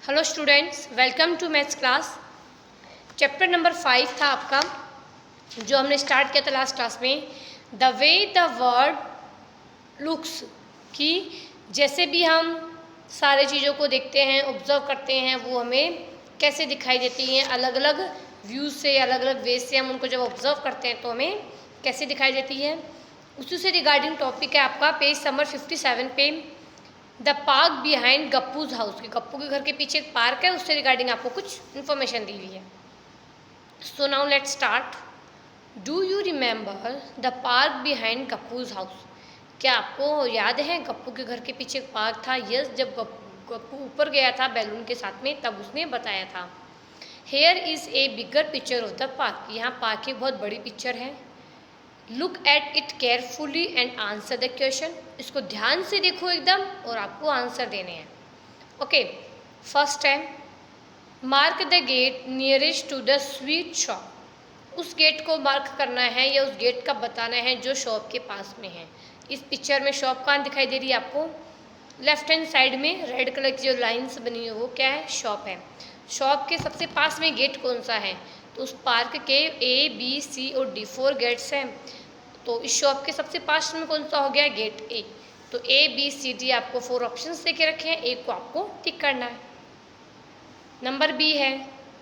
Hello students, welcome to maths class. Chapter number 5 था आपका, जो हमने स्टार्ट किया था लास्ट क्लास में। The way the word looks, कि जैसे भी हम सारे चीज़ों को देखते हैं, ऑब्जर्व करते हैं, वो हमें कैसे दिखाई देती हैं। अलग अलग व्यूज़ से, अलग अलग वे से हम उनको जब ऑब्जर्व करते हैं तो हमें कैसे दिखाई देती है। उसी से रिगार्डिंग टॉपिक है आपका पेज नंबर 57 पे, the park behind Gappu's house, कि गप्पू के घर के पीछे एक पार्क है, उससे रिगार्डिंग आपको कुछ इन्फॉर्मेशन दी हुई है। So now let's start. Do you remember the park behind Gappu's house? क्या आपको याद है गप्पू के घर के पीछे एक पार्क था? यस, जब गप्पू ऊपर गया था बैलून के साथ में, तब उसने बताया था। Here is a bigger picture of the park, यहाँ पार्क की बहुत बड़ी पिक्चर है। Look at it carefully and answer the question, इसको ध्यान से देखो एकदम और आपको आंसर देने हैं। ओके, फर्स्ट है mark the gate nearest to the sweet shop, उस गेट को मार्क करना है या उस गेट का बताना है जो शॉप के पास में है। इस पिक्चर में शॉप कहाँ दिखाई दे रही है आपको? लेफ्ट हैंड साइड में रेड कलर की जो लाइंस बनी है वो क्या है? शॉप है। शॉप के सबसे पास में गेट कौन सा है? तो उस पार्क के A, B, C और D 4 गेट्स हैं। तो इस शॉप के सबसे पास में कौन सा हो गया? Gate A। तो A, B, C, D आपको 4 ऑप्शंस दे के रखे हैं, एक को आपको टिक करना है। नंबर B है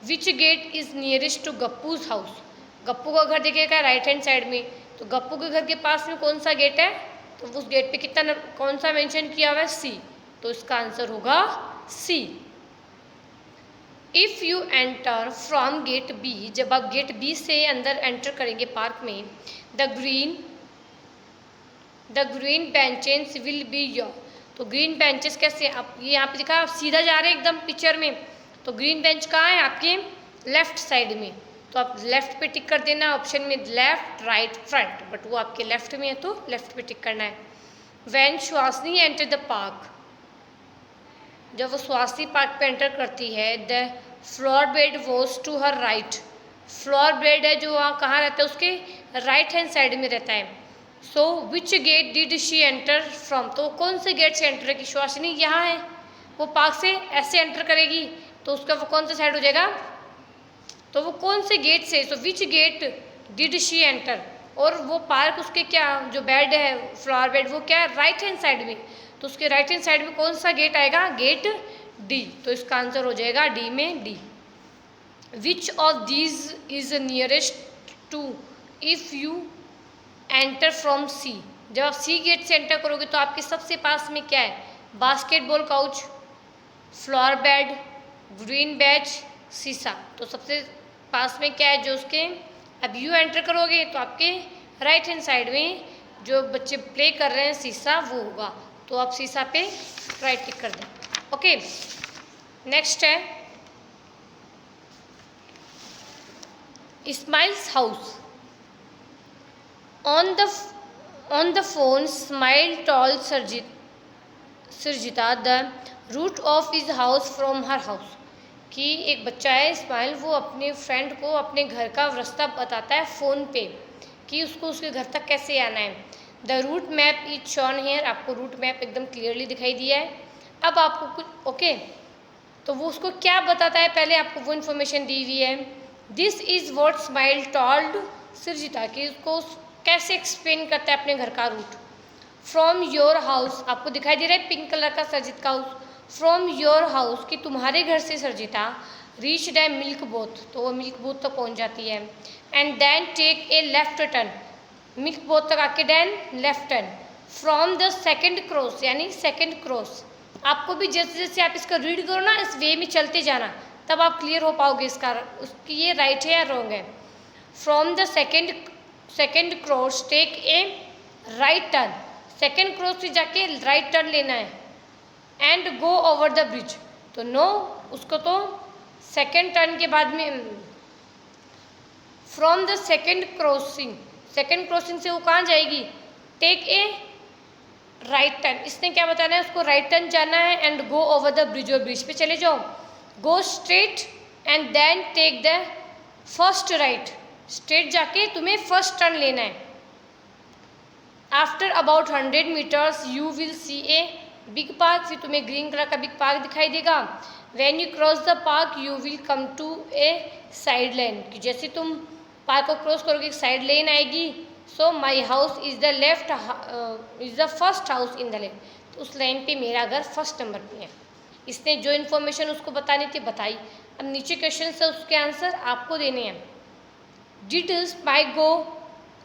which gate is nearest to Gappu's house, Gappu का घर देखिएगा राइट हैंड साइड में, तो गप्पू के घर के पास में कौन सा गेट है? तो उस गेट पे कितना कौन सा मेंशन किया हुआ है? C, तो इसका आंसर होगा C। If you enter from gate B, जब आप गेट B से अंदर एंटर करेंगे पार्क में, the green benches will be your, तो ग्रीन बेंचेस कैसे? आप ये यहाँ पे दिखा, आप सीधा जा रहे हैं एकदम पिक्चर में, तो ग्रीन बेंच कहाँ है? आपके लेफ्ट साइड में, तो आप लेफ्ट पे टिक कर देना। ऑप्शन में लेफ्ट, राइट, फ्रंट, बट वो आपके लेफ्ट में है तो लेफ्ट पे टिक करना है। When Suhasini enter the park, जब वो सुहासिनी पार्क पे एंटर करती है, the flower bed was to her right, flower bed है जो वहाँ कहाँ रहता है? उसके राइट हैंड साइड में रहता है। So which gate did she enter from, तो कौन से गेट से एंटर की सुहासिनी यहाँ है, वो पार्क से ऐसे एंटर करेगी, तो उसका वो कौन सा साइड हो जाएगा? तो वो कौन से गेट से? सो which gate did she enter, और वो पार्क उसके क्या जो बेड है फ्लावर बेड वो क्या है? राइट हैंड साइड में, तो उसके राइट हैंड साइड में कौन सा गेट आएगा? गेट D, तो इसका आंसर हो जाएगा D में D। Which of these is nearest to if you enter from C, जब आप C गेट से एंटर करोगे तो आपके सबसे पास में क्या है? Basketball couch, flower bed, green bench, शीशा, तो सबसे पास में क्या है जो उसके? अब यू एंटर करोगे तो आपके राइट हैंड साइड में जो बच्चे प्ले कर रहे हैं शीशा वो होगा, तो आप शीशा पे राइट टिक कर दें। ओके, नेक्स्ट है Smile's house. On the phone Smile told Sarjita the route of his house from her house, कि एक बच्चा है स्माइल, वो अपने फ्रेंड को अपने घर का रास्ता बताता है फ़ोन पे कि उसको उसके घर तक कैसे आना है। The route map is shown here, आपको रूट मैप एकदम क्लियरली दिखाई दिया है। अब आपको कुछ ओके, तो वो उसको क्या बताता है पहले आपको वो इन्फॉर्मेशन दी हुई है। This is what smile told सृजिता, कि उसको कैसे एक्सप्लेन करता है अपने घर का रूट। फ्रॉम योर हाउस, आपको दिखाई दे रहा है पिंक कलर का सर्जित का हाउस, फ्रॉम योर हाउस, कि तुम्हारे घर से Sarjita reach the milk booth, तो वो मिल्क बोथ तक पहुंच जाती है। And then take a left turn, milk booth तक आके then left turn. From the second cross, यानी सेकेंड क्रॉस, आपको भी जैसे जैसे आप इसका रीड करो ना, इस वे में चलते जाना, तब आप क्लियर हो पाओगे इसका उसकी ये राइट है या रॉन्ग है। From the second cross take a right turn, second cross से जाके राइट टर्न लेना है। And go over the bridge, तो नो, उसको तो सेकेंड टर्न के बाद में फ्रॉम द सेकेंड क्रॉसिंग से वो कहाँ जाएगी? टेक ए राइट टर्न, इसने क्या बताना है? उसको राइट टर्न जाना है। And go over the bridge, और ब्रिज पे चले जाओ। Go straight and then take the first right, straight जाके तुम्हें फर्स्ट टर्न लेना है। After about 100 metres you will see a big park, फिर तुम्हें ग्रीन कलर का बिग पार्क दिखाई देगा। When you cross the park you will come to a side lane, कि जैसे तुम पार्क को क्रॉस करोगे एक साइड लेन आएगी। So my house is the left is the first house in the lane, तो उस लाइन पे मेरा घर फर्स्ट नंबर पे है। इसने जो इन्फॉर्मेशन उसको बतानी थी बताई। अब नीचे क्वेश्चन से उसके आंसर आपको देने हैं। Did smile go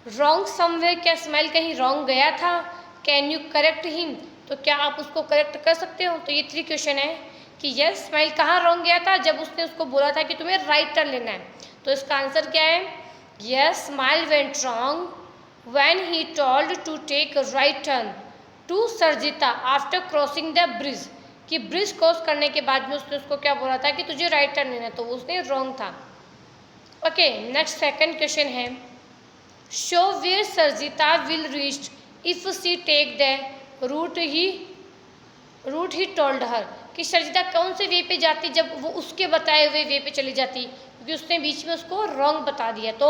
wrong somewhere, क्या स्माइल कहीं रॉन्ग गया था? कैन यू करेक्ट हिम, तो क्या आप उसको करेक्ट कर सकते हो? तो ये 3 क्वेश्चन है कि यस स्माइल कहाँ रॉन्ग गया था, जब उसने उसको बोला था कि तुम्हें राइट टर्न लेना है। तो इसका आंसर क्या है? Yes Smile went wrong when he told to take right turn to Sarjita after crossing the bridge, कि ब्रिज क्रॉस करने के बाद में उसने उसको क्या बोला था कि तुझे राइट टर्न लेना है, तो उसने रॉन्ग था। ओके, नेक्स्ट सेकंड क्वेश्चन है, show where Sarjita will reach if she take the route he told her, कि सर्जिता कौन से वे पे जाती जब वो उसके बताए हुए वे पे चली जाती, क्योंकि उसने बीच में उसको रॉन्ग बता दिया। तो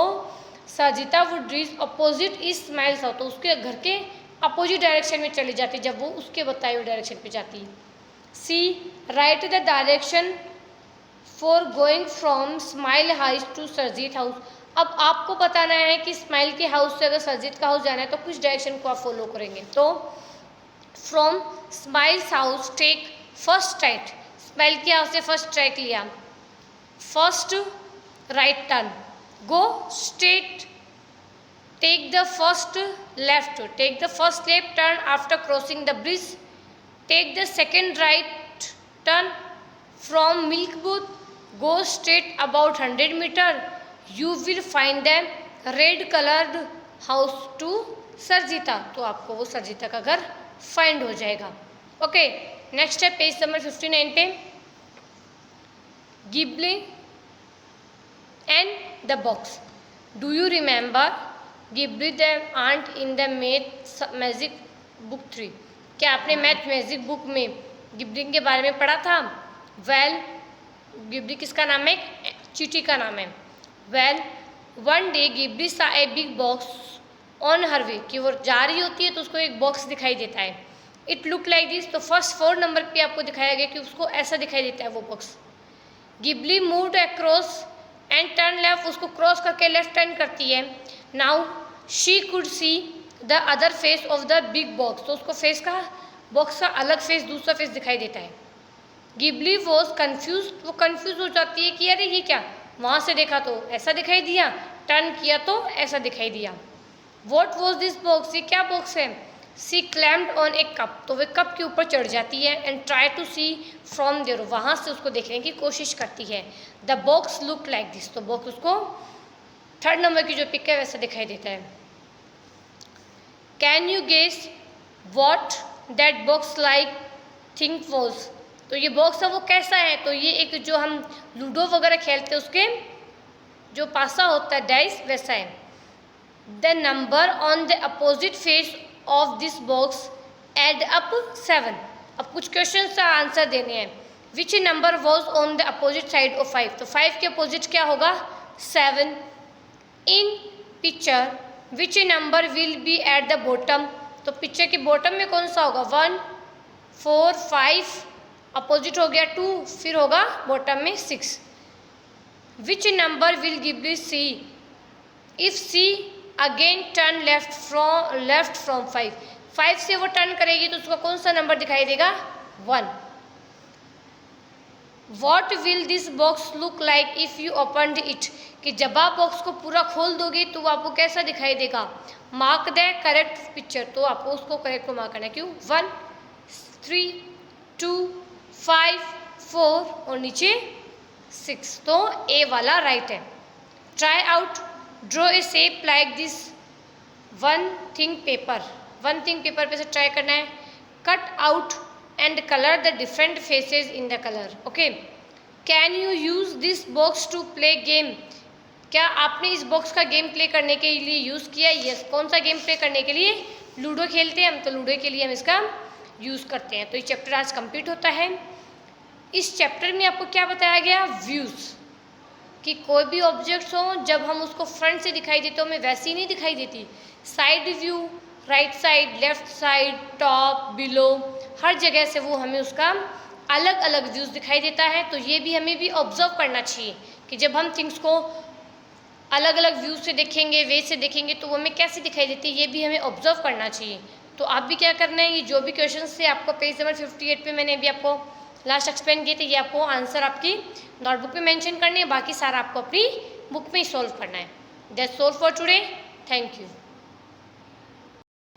सर्जिता वुड रीच अपोजिट इस स्माइल्स हाउस, तो उसके घर के अपोजिट डायरेक्शन में चली जाती जब वो उसके बताए हुए डायरेक्शन पे जाती। C write the direction for going from Smile house to Sarjit house, अब आपको बताना है कि स्माइल के हाउस से अगर सर्जित का हाउस जाना है तो किस डायरेक्शन को आप फॉलो करेंगे। तो from Smile's house take first right, Smile के हाउस से फर्स्ट राइट लिया, first right turn, go straight, take the first left, take the first left turn after crossing the bridge, take the second right turn from milk booth, go straight about 100 meter you will find the red colored house to Sarjita, तो आपको वो सर्जिता का घर find हो जाएगा। Okay, next है page number 59 पे, Gibli and the box, do you remember Gibli the ant in the magic book 3, क्या आपने मैथ मैजिक बुक में गिबली के बारे में पढ़ा था? वेल गिबली किसका नाम है? चींटी का नाम है। Well one day Gibli saw a big box on her way, कि वो जा रही होती है तो उसको एक बॉक्स दिखाई देता है। इट लुक लाइक दिस, तो फर्स्ट 4 नंबर पे आपको दिखाया गया कि उसको ऐसा दिखाई देता है वो box. Ghibli moved across and turn left, उसको क्रॉस करके लेफ्ट टर्न करती है। Now she could see the other face of the big box, तो उसको फेस का बॉक्स का अलग फेस, दूसरा फेस दिखाई देता है। गिबली वॉज कन्फ्यूज, वो कन्फ्यूज हो जाती है कि अरे ये क्या, वहाँ से देखा तो ऐसा दिखाई दिया, टर्न किया तो ऐसा दिखाई दिया। वॉट वॉज दिस बॉक्स, ये क्या बॉक्स है? She climbed on a cup, तो वे कप के ऊपर चढ़ जाती है। And try to see from there, वहाँ से उसको देखने की कोशिश करती है। The box look like this, तो बॉक्स उसको 3rd नंबर की जो पिक है वैसा दिखाई देता है। Can you guess what that box like think was, तो ये बॉक्स है वो कैसा है? तो ये एक जो हम लूडो वगैरह खेलते हैं उसके जो पासा होता है डाइस वैसा है। The number on the opposite face of this box add up 7, अब कुछ क्वेश्चन का आंसर देने हैं। Which number was on the opposite side of 5, तो 5 के अपोजिट क्या होगा? 7। In picture which number will be at the bottom, तो पिक्चर के बॉटम में कौन सा होगा? 1, 4, 5, अपोजिट हो गया 2, फिर होगा बॉटम में 6। Which number will Gibli see if she again turn left from 5, 5 से वो टर्न करेगी तो उसका कौन सा नंबर दिखाई देगा? 1। What will this box look like if you opened it, कि जब आप बॉक्स को पूरा खोल दोगे तो आपको कैसा दिखाई देगा? मार्क द करेक्ट पिक्चर, तो आपको उसको करेक्ट को मार्क करना है। क्यों? 1, 3, 2, 5, 4 और नीचे 6, तो ए वाला राइट है। Try out draw a shape like this one thing paper पे से ट्राई करना है। Cut out and colour the different faces in the colour. Okay, can you use this box to play game, क्या आपने इस box का game play करने के लिए यूज़ किया? यस। कौन सा गेम प्ले करने के लिए? लूडो खेलते हैं हम, तो लूडो के लिए हम इसका यूज़ करते हैं। तो ये चैप्टर आज कंप्लीट होता है। इस चैप्टर में आपको क्या बताया गया? व्यूज़, कि कोई भी ऑब्जेक्ट्स हो जब हम उसको फ्रंट से दिखाई देते हो हमें वैसी नहीं दिखाई देती। Side view, right side, left side, top, below, हर जगह से वो हमें उसका अलग अलग व्यूज़ दिखाई देता है। तो ये भी हमें भी ऑब्जर्व करना चाहिए कि जब हम थिंग्स को अलग अलग व्यू से देखेंगे, वे से देखेंगे, तो वो हमें कैसे दिखाई देती है, ये भी हमें ऑब्जर्व करना चाहिए। तो आप भी क्या करना है, ये जो भी क्वेश्चन थे आपको पेज नंबर 58 पे मैंने अभी आपको लास्ट एक्सप्लेन किए थे, ये आपको आंसर आपकी नोटबुक पे मेंशन करने हैं, बाकी सारा आपको अपनी बुक में ही सॉल्व करना है। That's all for today. Thank you.